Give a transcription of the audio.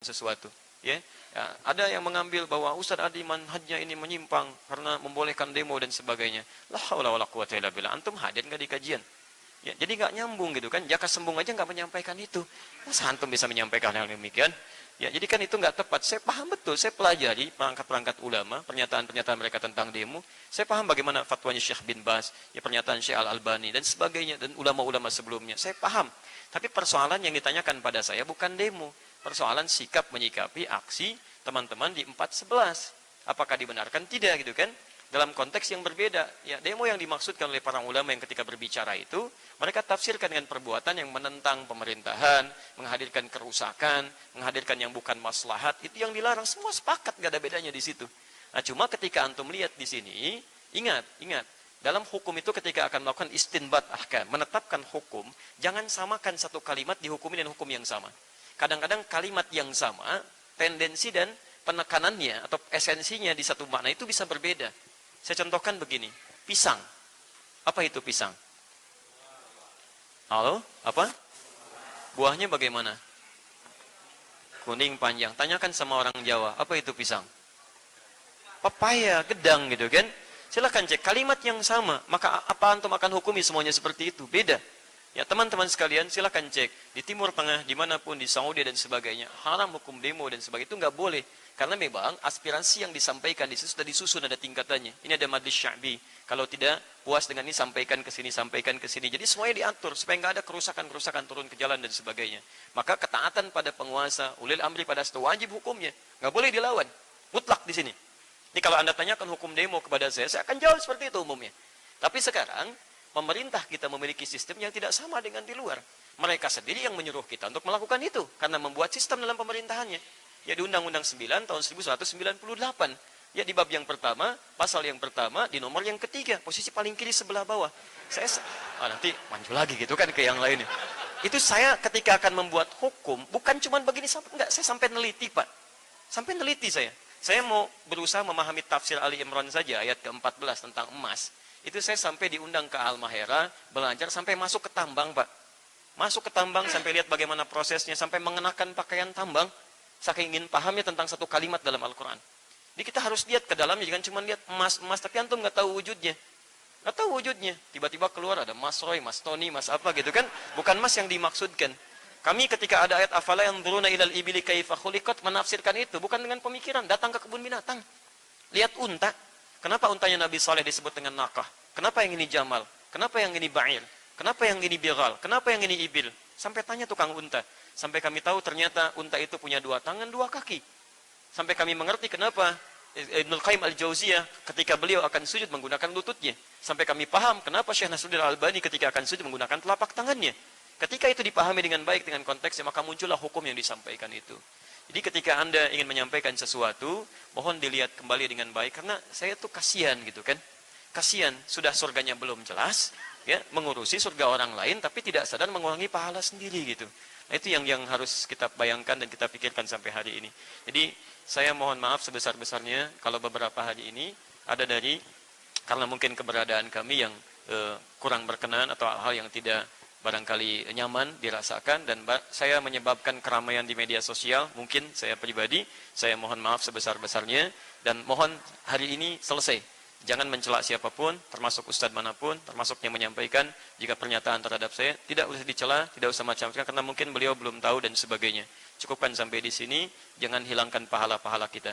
sesuatu. Ya, ada yang mengambil bahwa Ustaz Adi manhajnya ini menyimpang karena membolehkan demo dan sebagainya. La haula wala quwata illa billah. Antum hadir nggak di kajian? Ya, jadi nggak nyambung gitu kan. Jaka Sembung aja nggak menyampaikan itu. Masa antum bisa menyampaikan hal yang demikian? Ya, jadi kan itu nggak tepat. Saya paham betul. Saya pelajari perangkat-perangkat ulama, pernyataan-pernyataan mereka tentang demo. Saya paham bagaimana fatwanya Syekh bin Baz, ya pernyataan Syekh Al-Albani dan sebagainya dan ulama-ulama sebelumnya. Saya paham. Tapi persoalan yang ditanyakan pada saya bukan demo. Persoalan sikap menyikapi aksi teman-teman di 411. Apakah dibenarkan? Tidak gitu kan? Dalam konteks yang berbeda. Ya, demo yang dimaksudkan oleh para ulama yang ketika berbicara itu, mereka tafsirkan dengan perbuatan yang menentang pemerintahan, menghadirkan kerusakan, menghadirkan yang bukan maslahat, itu yang dilarang. Semua sepakat, gak ada bedanya di situ. Nah, cuma ketika antum lihat di sini, ingat, dalam hukum itu ketika akan melakukan istinbat ahkam, menetapkan hukum, jangan samakan satu kalimat dihukumi dengan hukum yang sama. Kadang-kadang kalimat yang sama, tendensi dan penekanannya atau esensinya di satu makna itu bisa berbeda. Saya contohkan begini, pisang. Apa itu pisang? Halo? Apa? Buahnya bagaimana? Kuning panjang. Tanyakan sama orang Jawa, apa itu pisang? Pepaya, gedang gitu kan? Silahkan cek kalimat yang sama, maka apa antum akan hukumi semuanya seperti itu? Beda. Ya teman-teman sekalian silahkan cek di Timur Tengah dimanapun di Saudi dan sebagainya haram hukum demo dan sebagainya itu nggak boleh karena memang aspirasi yang disampaikan di situ sudah disusun ada tingkatannya. Ini ada majlis sya'bi. Kalau tidak puas dengan ini sampaikan ke sini jadi semuanya diatur supaya nggak ada kerusakan turun ke jalan dan sebagainya. Maka ketaatan pada penguasa ulil amri pada itu wajib hukumnya nggak boleh dilawan mutlak di sini. Ini kalau anda tanyakan hukum demo kepada saya akan jawab seperti itu umumnya. Tapi sekarang pemerintah kita memiliki sistem yang tidak sama dengan di luar. Mereka sendiri yang menyuruh kita untuk melakukan itu. Karena membuat sistem dalam pemerintahannya. Ya di Undang-Undang 9 tahun 1198. Ya di bab yang pertama, pasal yang pertama, di nomor yang ketiga. Posisi paling kiri sebelah bawah. Nanti maju lagi gitu kan ke yang lainnya. Itu saya ketika akan membuat hukum, bukan cuma begini, enggak, saya sampai neliti Pak. Sampai neliti saya. Saya mau berusaha memahami tafsir Ali Imran saja, ayat ke-14 tentang emas. Itu saya sampai diundang ke Al-Mahera, belajar sampai masuk ke tambang, Pak. Masuk ke tambang sampai lihat bagaimana prosesnya, sampai mengenakan pakaian tambang, saking ingin pahamnya tentang satu kalimat dalam Al-Quran. Jadi kita harus lihat ke dalamnya, jangan cuma lihat emas, tapi antum nggak tahu wujudnya. Nggak tahu wujudnya. Tiba-tiba keluar ada Mas Roy, Mas Tony, Mas apa gitu kan. Bukan emas yang dimaksudkan. Kami ketika ada ayat afala yanzuruna ilal ibili kaifa khuliqat menafsirkan itu bukan dengan pemikiran, datang ke kebun binatang. Lihat unta. Kenapa untanya Nabi Saleh disebut dengan nakah? Kenapa yang ini jamal? Kenapa yang ini ba'ir? Kenapa yang ini bighal? Kenapa yang ini ibil? Sampai tanya tukang unta. Sampai kami tahu ternyata unta itu punya 2 tangan, 2 kaki. Sampai kami mengerti kenapa Ibnul Qayyim Al-Jauziyah ketika beliau akan sujud menggunakan lututnya. Sampai kami paham kenapa Syekh Nasruddin Al-Albani ketika akan sujud menggunakan telapak tangannya. Ketika itu dipahami dengan baik dengan konteksnya, maka muncullah hukum yang disampaikan itu. Jadi ketika Anda ingin menyampaikan sesuatu, mohon dilihat kembali dengan baik, karena saya tuh kasihan gitu kan. Kasihan, sudah surganya belum jelas, ya mengurusi surga orang lain, tapi tidak sadar mengurangi pahala sendiri gitu. Nah itu yang harus kita bayangkan dan kita pikirkan sampai hari ini. Jadi saya mohon maaf sebesar-besarnya kalau beberapa hari ini ada karena mungkin keberadaan kami yang kurang berkenan atau hal-hal yang tidak barangkali nyaman dirasakan dan saya menyebabkan keramaian di media sosial, mungkin saya pribadi, saya mohon maaf sebesar-besarnya dan mohon hari ini selesai. Jangan mencela siapapun, termasuk ustadz manapun, termasuk yang menyampaikan, jika pernyataan terhadap saya, tidak usah dicela, tidak usah macam-macam, karena mungkin beliau belum tahu dan sebagainya. Cukupkan sampai di sini, jangan hilangkan pahala-pahala kita.